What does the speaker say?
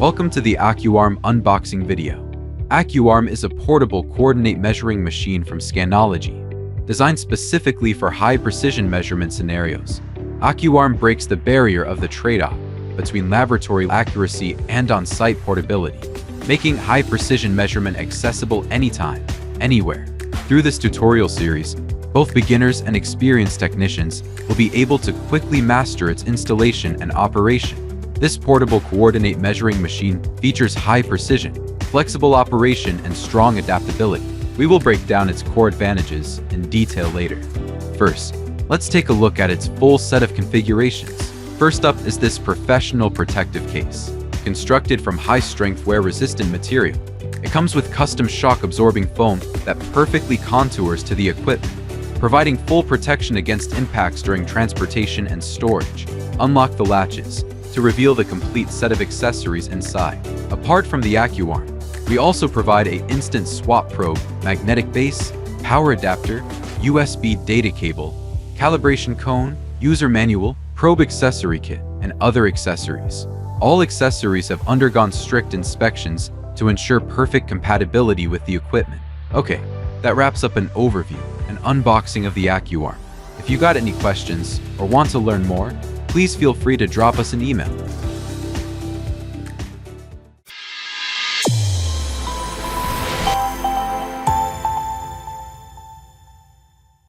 Welcome to the AccuArm unboxing video. AccuArm is a portable coordinate measuring machine from Scanology, designed specifically for high-precision measurement scenarios. AccuArm breaks the barrier of the trade-off between laboratory accuracy and on-site portability, making high-precision measurement accessible anytime, anywhere. Through this tutorial series, both beginners and experienced technicians will be able to quickly master its installation and operation. This portable coordinate measuring machine features high precision, flexible operation, and strong adaptability. We will break down its core advantages in detail later. First, let's take a look at its full set of configurations. First up is this professional protective case. Constructed from high-strength wear-resistant material, it comes with custom shock-absorbing foam that perfectly contours to the equipment, providing full protection against impacts during transportation and storage. Unlock the latches to reveal the complete set of accessories inside. Apart from the AccuArm, we also provide an instant swap probe, magnetic base, power adapter, USB data cable, calibration cone, user manual, probe accessory kit, and other accessories. All accessories have undergone strict inspections to ensure perfect compatibility with the equipment. Okay, that wraps up an overview and unboxing of the AccuArm. If you got any questions or want to learn more, please feel free to drop us an email.